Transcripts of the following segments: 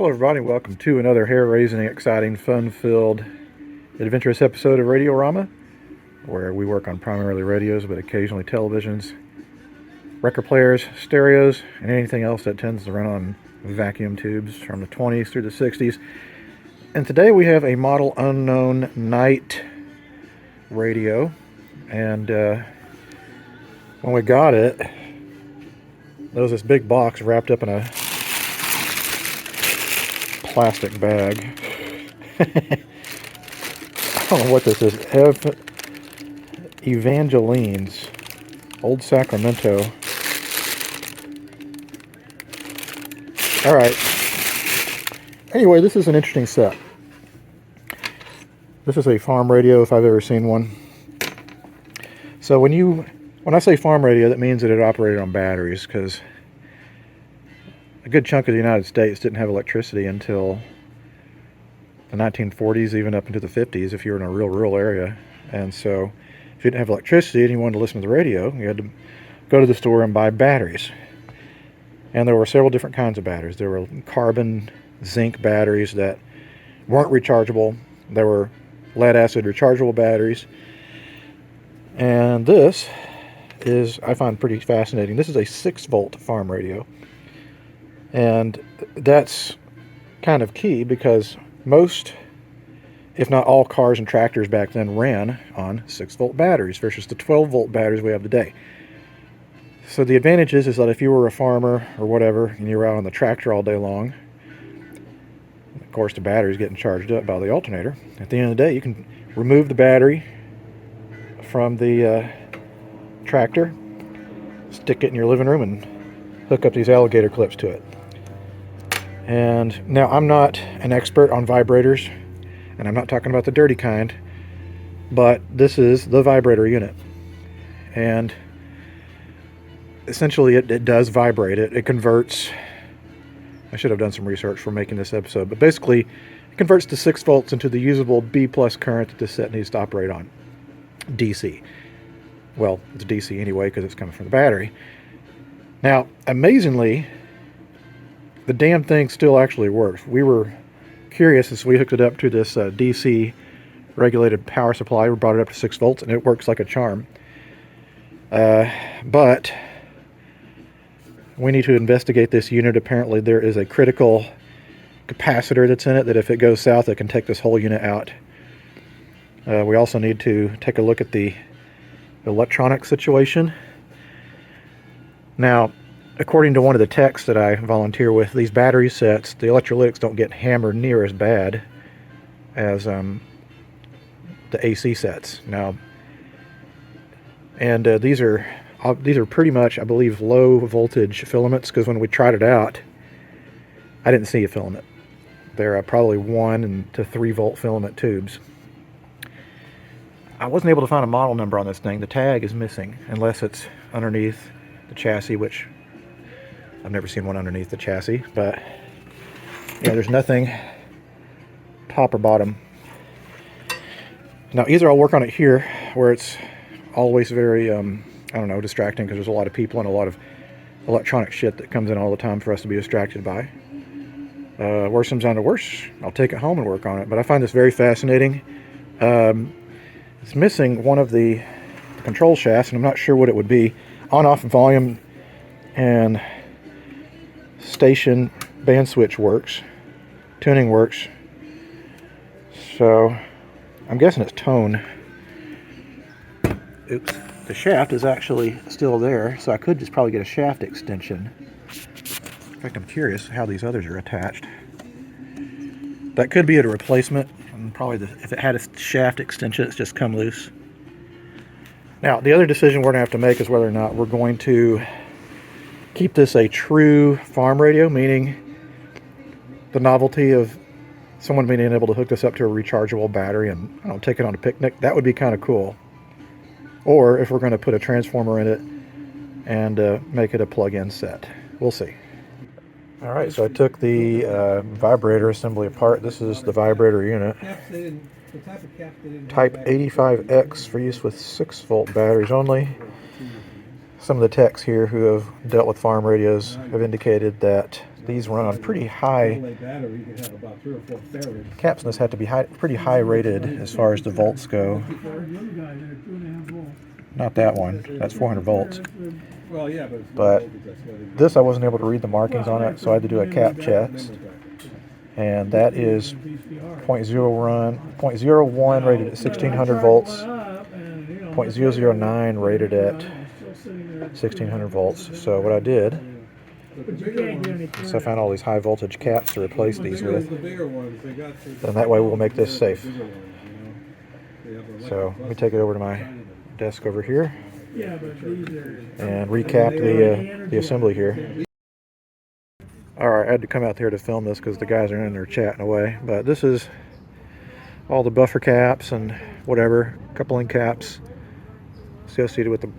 everybody, welcome to another hair-raising, exciting, fun-filled, adventurous episode of Radiorama, where we work on primarily radios, but occasionally televisions, record players, stereos, and anything else that tends to run on vacuum tubes from the 20s through the 60s. And today we have a model unknown night radio, and when we got it, there was this big box wrapped up in a plastic bag. I don't know what this is. Evangeline's Old Sacramento. Alright. Anyway, this is an interesting set. This is a farm radio if I've ever seen one. So when I say farm radio, that means that it operated on batteries, because a good chunk of the United States didn't have electricity until the 1940s, even up into the 50s, if you were in a real rural area. And so if you didn't have electricity and you wanted to listen to the radio, you had to go to the store and buy batteries. And there were several different kinds of batteries. There were carbon zinc batteries that weren't rechargeable. There were lead acid rechargeable batteries. And this is, I find, pretty fascinating. This is a 6-volt farm radio. And that's kind of key because most, if not all, cars and tractors back then ran on 6-volt batteries versus the 12-volt batteries we have today. So the advantage is that if you were a farmer or whatever and you were out on the tractor all day long, of course the battery's getting charged up by the alternator. At the end of the day, you can remove the battery from the tractor, stick it in your living room, and hook up these alligator clips to it. And now, I'm not an expert on vibrators, and I'm not talking about the dirty kind, but this is the Vibrator Unit. And essentially it does vibrate. It converts, I should have done some research for making this episode, but basically it converts the 6 volts into the usable B+ current that this set needs to operate on. DC. Well, it's DC anyway because it's coming from the battery. Now, amazingly, the damn thing still actually works. We were curious as we hooked it up to this DC regulated power supply. We brought it up to 6 volts and it works like a charm. But we need to investigate this unit. Apparently there is a critical capacitor that's in it that if it goes south, it can take this whole unit out. We also need to take a look at the electronic situation. Now, according to one of the techs that I volunteer with, these battery sets, the electrolytics don't get hammered near as bad as the AC sets. Now, and these are pretty much, I believe, low voltage filaments, because when we tried it out, I didn't see a filament. They're probably 1 to 3 volt filament tubes. I wasn't able to find a model number on this thing. The tag is missing, unless it's underneath the chassis, which I've never seen one underneath the chassis. But yeah, there's nothing top or bottom. Now, either I'll work on it here, where it's always very, I don't know, distracting, because there's a lot of people and a lot of electronic shit that comes in all the time for us to be distracted by. Worse comes down to worse, I'll take it home and work on it. But I find this very fascinating. It's missing one of the control shafts, and I'm not sure what it would be. On-off volume and station band switch works. Tuning works. So I'm guessing it's tone. Oops. The shaft is actually still there, so I could just probably get a shaft extension. In fact, I'm curious how these others are attached. That could be a replacement. And probably if it had a shaft extension, it's just come loose. Now, the other decision we're going to have to make is whether or not we're going to keep this a true farm radio, meaning the novelty of someone being able to hook this up to a rechargeable battery and, I don't know, take it on a picnic. That would be kind of cool. Or if we're going to put a transformer in it and make it a plug-in set. We'll see. Alright, so I took the vibrator assembly apart. This is the vibrator unit. Type 85X for use with 6-volt batteries only. Some of the techs here who have dealt with farm radios have indicated that these run on pretty high. Caps in this had to be pretty high rated as far as the volts go. Not that one. That's 400 volts. But this I wasn't able to read the markings on it, so I had to do a cap test. And that is 0.01 rated at 1600 volts, 0.009 rated at 1600 volts. So what I did is I found all these high voltage caps to replace these with, and that way we'll make this safe. So let me take it over to my desk over here and recap the assembly here. Alright, I had to come out there to film this because the guys are in there chatting away. But this is all the buffer caps and whatever, coupling caps associated with the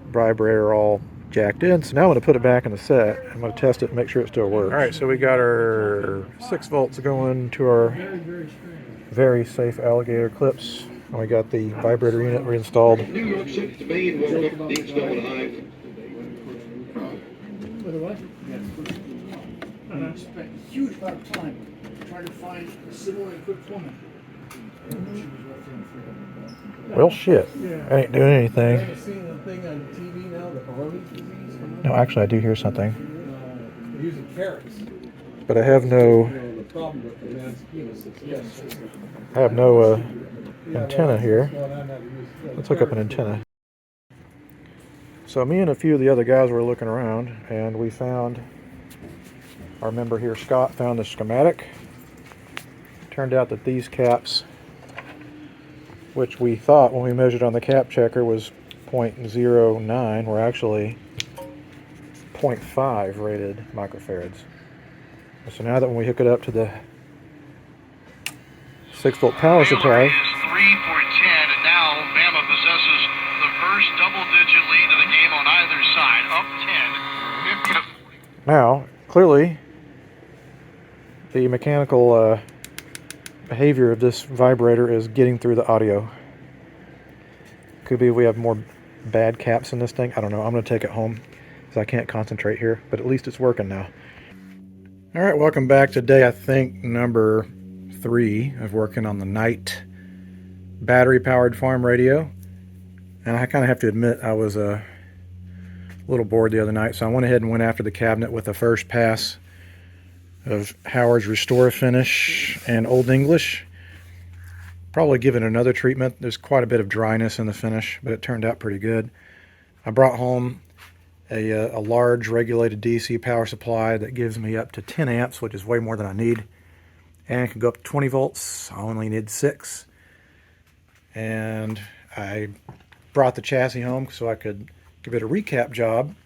vibrator all jacked in. So now I'm going to put it back in the set. I'm going to test it and make sure it still works. Alright, so we got our 6 volts going to our very safe alligator clips. And we got the vibrator unit reinstalled. And I spent a huge amount of time trying to find a similar equipped woman. Well, shit. I ain't doing anything. Have you seen the thing on TV now, the Peyronie's disease? No, actually, I do hear something. They're using carrots. But I have no. The problem with the man's penis is yes. I have no antenna here. Let's hook up an antenna. So me and a few of the other guys were looking around, and we found. Our member here, Scott, found the schematic. Turned out that these caps, which we thought when we measured on the cap checker was 0.09, were actually 0.5 rated microfarads. So now that when we hook it up to the 6-volt power supply, is 3 for 10, and now Bama possesses the first double-digit lead of the game on either side, up 10, 50 to 40. now clearly the mechanical behavior of this vibrator is getting through the audio. Could be we have more bad caps in this thing. I don't know. I'm going to take it home because I can't concentrate here, but at least it's working now. All right, welcome back to day, I think, number 3 of working on the night battery-powered farm radio. And I kind of have to admit I was a little bored the other night, so I went ahead and went after the cabinet with the first pass of Howard's Restore Finish and Old English. Probably give it another treatment. There's quite a bit of dryness in the finish, but it turned out pretty good. I brought home a large regulated DC power supply that gives me up to 10 amps, which is way more than I need. And it can go up to 20 volts. I only need 6. And I brought the chassis home so I could give it a recap job.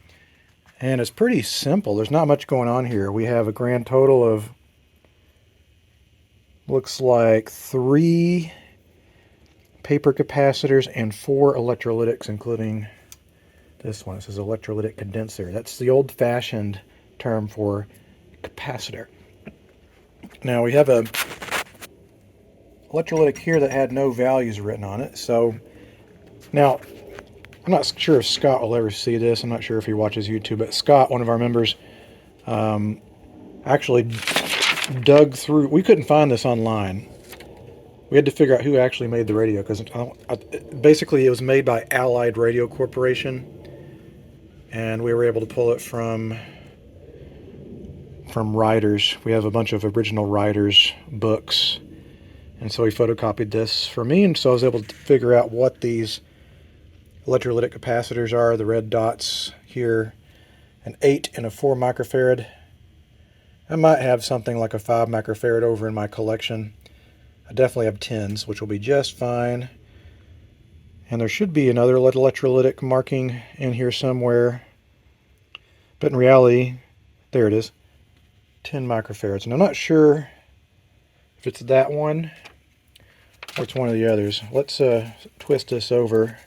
And it's pretty simple. There's not much going on here. We have a grand total of, looks like 3 paper capacitors and 4 electrolytics, including this one. It says electrolytic condenser. That's the old-fashioned term for capacitor. Now we have a electrolytic here that had no values written on it. So now I'm not sure if Scott will ever see this. I'm not sure if he watches YouTube, but Scott, one of our members, actually dug through. We couldn't find this online. We had to figure out who actually made the radio, because basically it was made by Allied Radio Corporation, and we were able to pull it from writers. We have a bunch of original writers' books, and so he photocopied this for me, and so I was able to figure out what these electrolytic capacitors are. The red dots here, an 8 and a 4 microfarad. I might have something like a 5 microfarad over in my collection. I definitely have 10s, which will be just fine. And there should be another electrolytic marking in here somewhere. But in reality, there it is, 10 microfarads. And I'm not sure if it's that one or it's one of the others. Let's twist this over.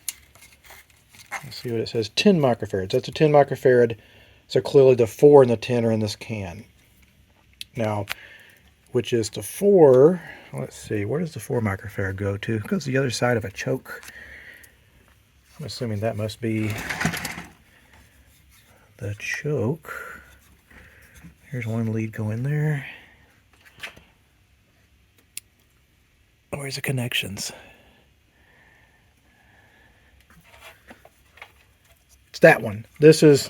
Let's see what it says. 10 microfarads. That's a 10 microfarad. So clearly the 4 and the 10 are in this can. Now, which is the 4? Let's see. Where does the 4 microfarad go to? It goes to the other side of a choke. I'm assuming that must be the choke. Here's one lead going there. Where's the connections? It's that one. This is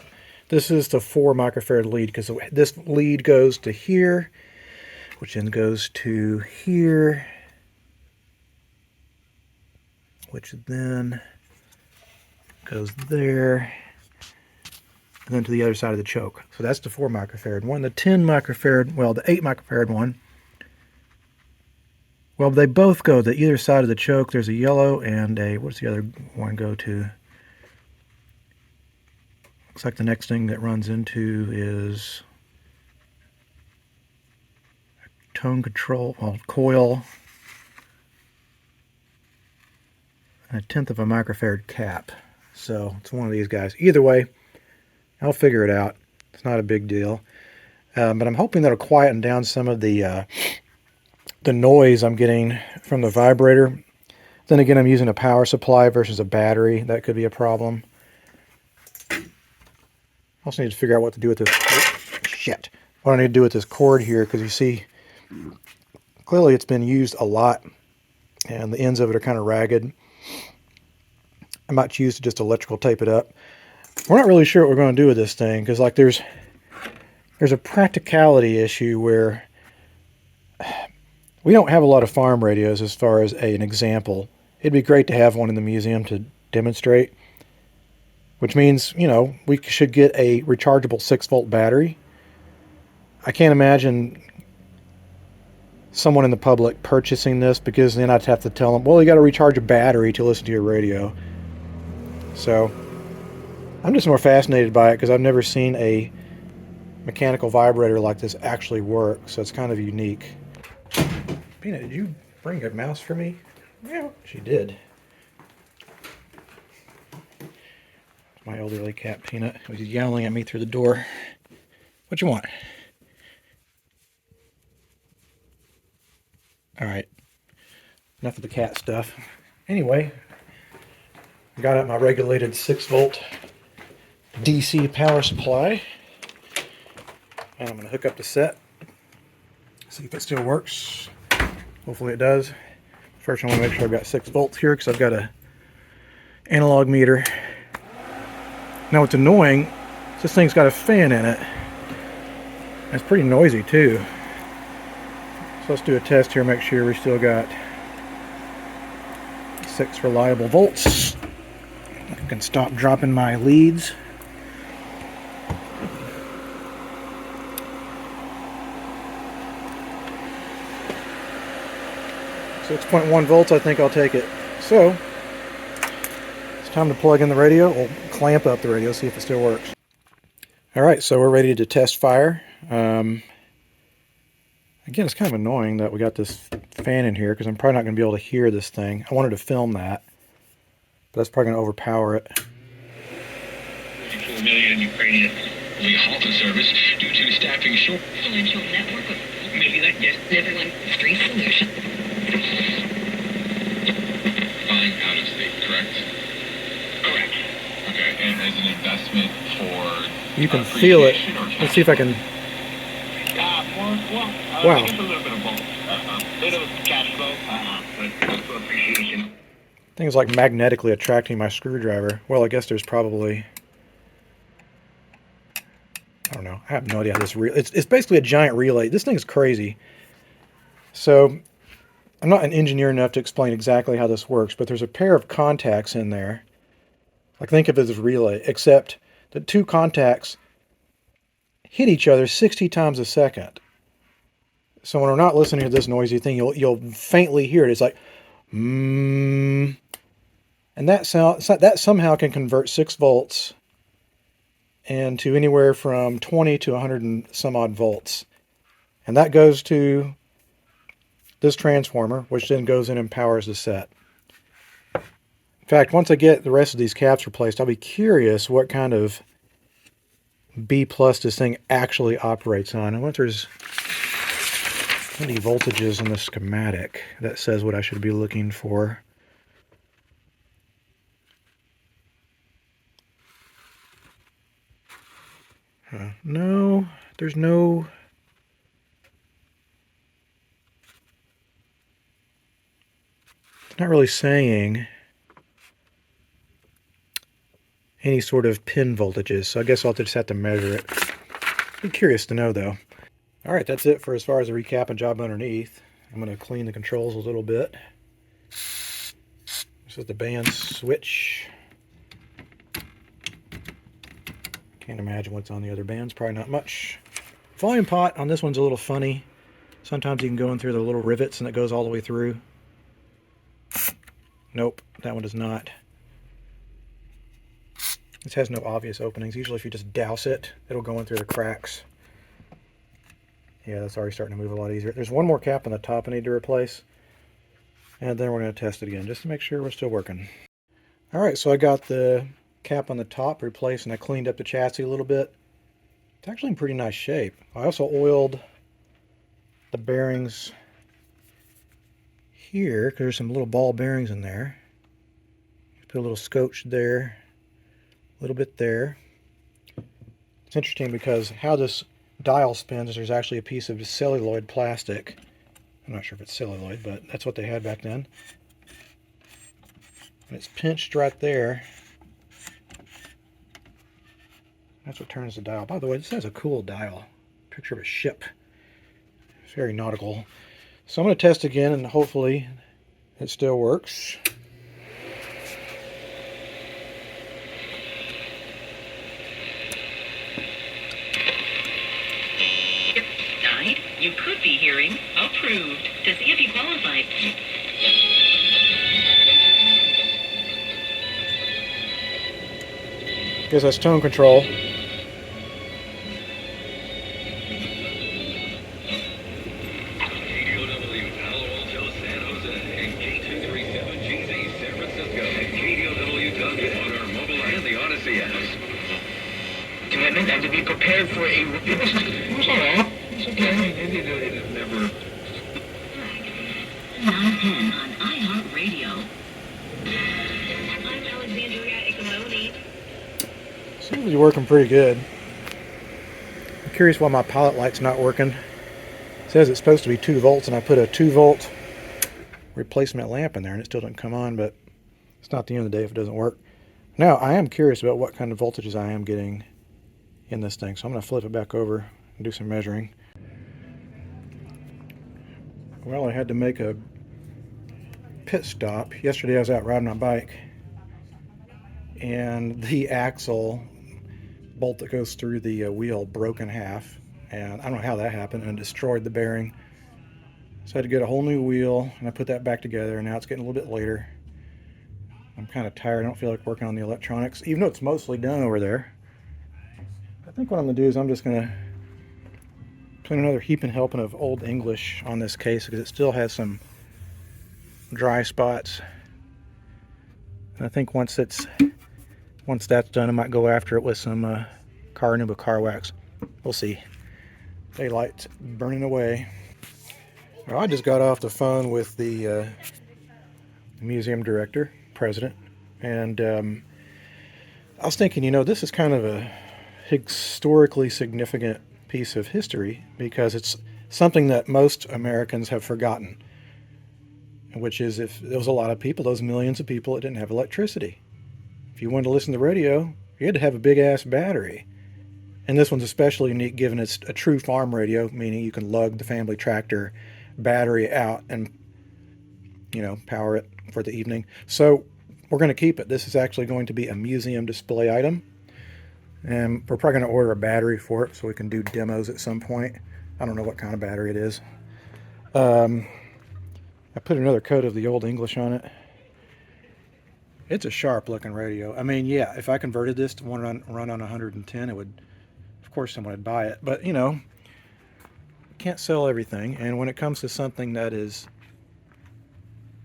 the 4 microfarad lead, because this lead goes to here, which then goes to here, which then goes there, and then to the other side of the choke. So that's the 4 microfarad one. The 10 microfarad, well, the 8 microfarad one, well, they both go to either side of the choke. There's a yellow and a, what's the other one go to? Looks like the next thing that runs into is a tone control, well, coil, and a 1/10 of a microfarad cap. So it's one of these guys. Either way, I'll figure it out. It's not a big deal. But I'm hoping that'll quieten down some of the noise I'm getting from the vibrator. Then again, I'm using a power supply versus a battery. That could be a problem. I also need to figure out what to do with this. Shit. What I need to do with this cord here, because you see, clearly it's been used a lot, and the ends of it are kind of ragged. I might choose to just electrical tape it up. We're not really sure what we're going to do with this thing, because like there's a practicality issue where we don't have a lot of farm radios as far as an example. It'd be great to have one in the museum to demonstrate, which means, you know, we should get a rechargeable 6-volt battery. I can't imagine someone in the public purchasing this, because then I'd have to tell them, well, you got to recharge a battery to listen to your radio. So I'm just more fascinated by it because I've never seen a mechanical vibrator like this actually work, so it's kind of unique. Peanut, did you bring a mouse for me? Yeah, she did. My elderly cat, Peanut, was yelling at me through the door. What you want? All right, enough of the cat stuff. Anyway, I got out my regulated 6-volt DC power supply, and I'm going to hook up the set, see if it still works. Hopefully it does. First, I want to make sure I've got 6 volts here, because I've got a analog meter. Now what's annoying is this thing's got a fan in it. It's pretty noisy too. So let's do a test here, make sure we still got 6 reliable volts. I can stop dropping my leads. 6.1 volts, I think I'll take it. So, it's time to plug in the radio. We'll clamp up the radio, see if it still works. Alright, so we're ready to test fire. Again, it's kind of annoying that we got this fan in here, because I'm probably not going to be able to hear this thing. I wanted to film that, but that's probably going to overpower it. 4 million Ukrainians we halted service due to staffing short. Financial network of maybe that yes, everyone free solution. Buying out of state, correct? Correct. Okay, and as an investment for You can feel it. Let's see if I can. Wow. A little bit of both. Bit of cash flow, but also appreciation. Thing's like magnetically attracting my screwdriver. Well, I guess there's probably, I don't know. I have no idea how this it's basically a giant relay. This thing is crazy. So I'm not an engineer enough to explain exactly how this works, but there's a pair of contacts in there. Like, think of it as a relay, except the 2 contacts hit each other 60 times a second. So when we're not listening to this noisy thing, you'll faintly hear it. It's like, and that somehow can convert 6 volts into anywhere from 20 to 100 and some odd volts. And that goes to this transformer, which then goes in and powers the set. In fact, once I get the rest of these caps replaced, I'll be curious what kind of B+ this thing actually operates on. I wonder if there's any voltages in the schematic that says what I should be looking for. No, there's no... It's not really saying any sort of pin voltages, so I guess I'll just have to measure it. Be curious to know, though. All right, that's it for as far as the recap and job underneath. I'm going to clean the controls a little bit. This is the band switch. Can't imagine what's on the other bands. Probably not much. Volume pot on this one's a little funny. Sometimes you can go in through the little rivets and it goes all the way through. Nope, that one does not. This has no obvious openings. Usually if you just douse it, it'll go in through the cracks. Yeah, that's already starting to move a lot easier. There's one more cap on the top I need to replace. And then we're going to test it again, just to make sure we're still working. Alright, so I got the cap on the top replaced, and I cleaned up the chassis a little bit. It's actually in pretty nice shape. I also oiled the bearings here, because there's some little ball bearings in there. Put a little scotch there, a little bit there. It's interesting because how this dial spins is there's actually a piece of celluloid plastic. I'm not sure if it's celluloid, but that's what they had back then. And it's pinched right there. That's what turns the dial. By the way, this has a cool dial. Picture of a ship. It's very nautical. So I'm going to test again, and hopefully it still works. You could be hearing approved to see if you qualify. Guess that's tone control. KDOW Palo Alto, San Jose, and K237GZ San Francisco, and KDOW Duncan on our mobile and the Odyssey apps. Commitment and to be prepared for a... It's okay. It never... 910 on iHeartRadio. I'm Alexandria Icamoni. Seems to be working pretty good. I'm curious why my pilot light's not working. It says it's supposed to be 2 volts, and I put a 2 volt replacement lamp in there, and it still doesn't come on, but it's not the end of the day if it doesn't work. Now, I am curious about what kind of voltages I am getting in this thing, so I'm going to flip it back over and do some measuring. Well, I had to make a pit stop. Yesterday I was out riding my bike, and the axle bolt that goes through the wheel broke in half, and I don't know how that happened, and it destroyed the bearing. So I had to get a whole new wheel, and I put that back together, and now it's getting a little bit later. I'm kind of tired. I don't feel like working on the electronics, even though it's mostly done over there. I think what I'm going to do is I'm just going to put another heaping helping of Old English on this case because it still has some dry spots. And I think once that's done, I might go after it with some Carnauba car wax. We'll see. Daylight's burning away. Well, I just got off the phone with the museum director, president, and I was thinking, you know, this is kind of a historically significant piece of history because it's something that most Americans have forgotten, which is if there was a lot of people, those millions of people that didn't have electricity. If you wanted to listen to the radio, you had to have a big ass battery. And this one's especially unique given it's a true farm radio, meaning you can lug the family tractor battery out and, you know, power it for the evening. So we're going to keep it. This is actually going to be a museum display item. And we're probably going to order a battery for it so we can do demos at some point. I don't know what kind of battery it is. I put another coat of the Old English on it. It's a sharp looking radio. I mean, yeah, if I converted this to run on 110, it would, of course someone would buy it. But, you know, can't sell everything. And when it comes to something that is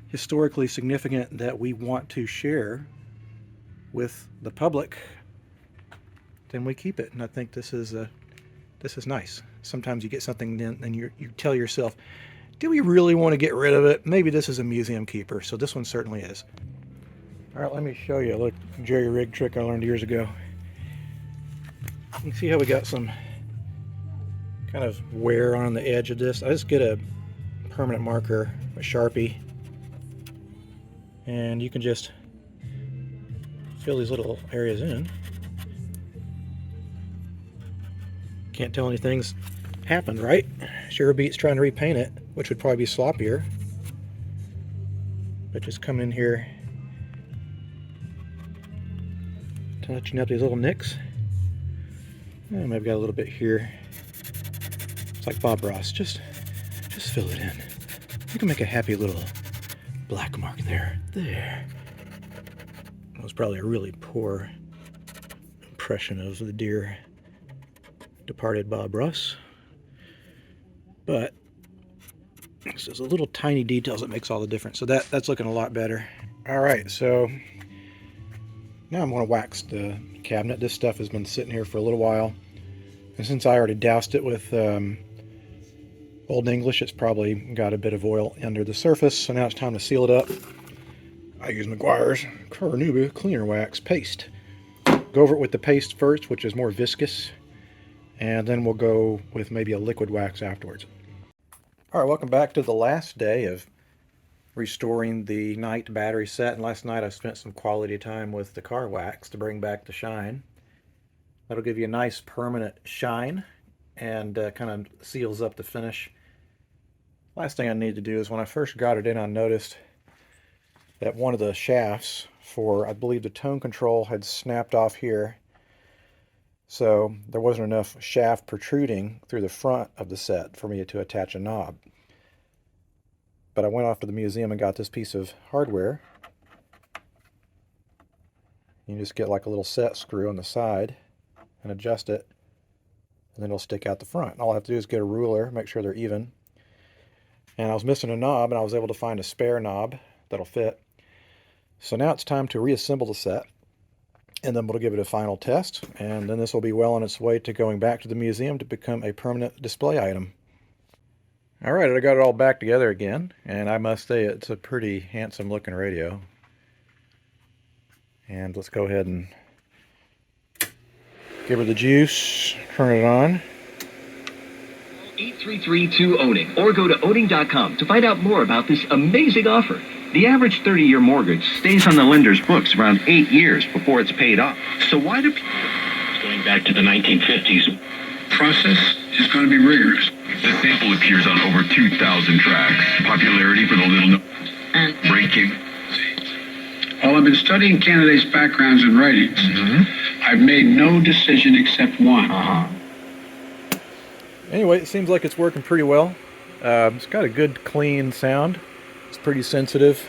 historically significant that we want to share with the public, then we keep it. And I think this is nice. Sometimes you get something and you tell yourself, do we really want to get rid of it? Maybe this is a museum keeper. So this one certainly is. All right, let me show you a little jerry rig trick I learned years ago. You can see how we got some kind of wear on the edge of this. I just get a permanent marker, a Sharpie, and you can just fill these little areas in. Can't tell anything's happened, right? Sure beats trying to repaint it, which would probably be sloppier. But just come in here, touching up these little nicks. And maybe got a little bit here. It's like Bob Ross, just fill it in. You can make a happy little black mark there. There. That was probably a really poor impression of the dear departed Bob Ross. But it's just a little tiny details that makes all the difference. So that's looking a lot better. Alright, so now I'm going to wax the cabinet. This stuff has been sitting here for a little while. And since I already doused it with Old English, it's probably got a bit of oil under the surface. So now it's time to seal it up. I use McGuire's Carnauba Cleaner Wax Paste. Go over it with the paste first, which is more viscous. And then we'll go with maybe a liquid wax afterwards. Alright, welcome back to the last day of restoring the night battery set. And last night I spent some quality time with the car wax to bring back the shine. That'll give you a nice permanent shine and kind of seals up the finish. Last thing I need to do is when I first got it in, I noticed that one of the shafts for, I believe, the tone control had snapped off here. So there wasn't enough shaft protruding through the front of the set for me to attach a knob. But I went off to the museum and got this piece of hardware. You just get like a little set screw on the side and adjust it, and then it'll stick out the front. All I have to do is get a ruler, make sure they're even. And I was missing a knob, and I was able to find a spare knob that'll fit. So now it's time to reassemble the set, and then we'll give it a final test, and then this will be well on its way to going back to the museum to become a permanent display item. Alright, I got it all back together again, and I must say it's a pretty handsome looking radio. And let's go ahead and give her the juice, turn it on. 8332-OWNING or go to owning.com to find out more about this amazing offer. The average 30-year mortgage stays on the lender's books around 8 years before it's paid off. So why do people... Going back to the 1950s. Process is going to be rigorous. The sample appears on over 2,000 tracks. Popularity for the little breaking. While I've been studying candidates' backgrounds and writings, I've made no decision except one. Anyway, it seems like it's working pretty well. It's got a good clean sound. It's pretty sensitive.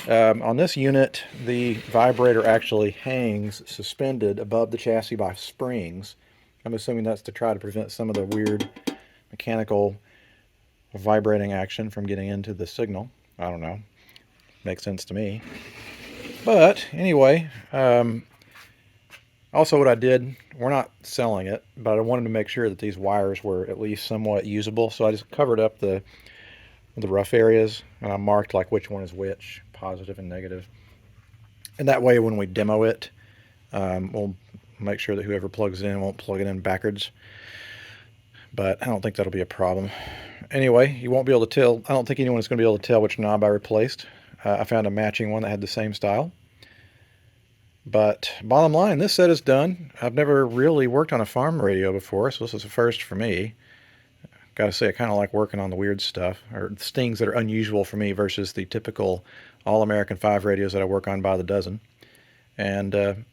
On this unit, the vibrator actually hangs suspended above the chassis by springs. I'm assuming that's to try to prevent some of the weird mechanical vibrating action from getting into the signal. I don't know. Makes sense to me. But anyway, also what I did, we're not selling it, but I wanted to make sure that these wires were at least somewhat usable. So I just covered up the rough areas, and I marked like which one is which, positive and negative. And that way when we demo it, we'll make sure that whoever plugs it in won't plug it in backwards. But I don't think that'll be a problem. Anyway, you won't be able to tell. I don't think anyone's going to be able to tell which knob I replaced. I found a matching one that had the same style. But bottom line, this set is done. I've never really worked on a farm radio before, so this is a first for me. Gotta say, I kind of like working on the weird stuff, or things that are unusual for me versus the typical All-American 5 radios that I work on by the dozen. And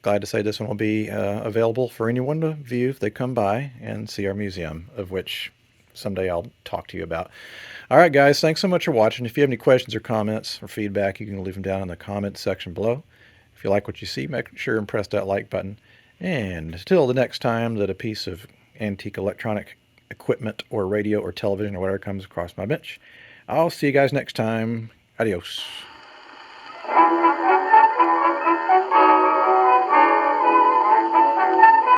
glad to say this one will be available for anyone to view if they come by and see our museum, of which someday I'll talk to you about. Alright guys, thanks so much for watching. If you have any questions or comments or feedback, you can leave them down in the comments section below. If you like what you see, make sure and press that like button. And until the next time that a piece of antique electronic equipment or radio or television or whatever comes across my bench, I'll see you guys next time. Adios.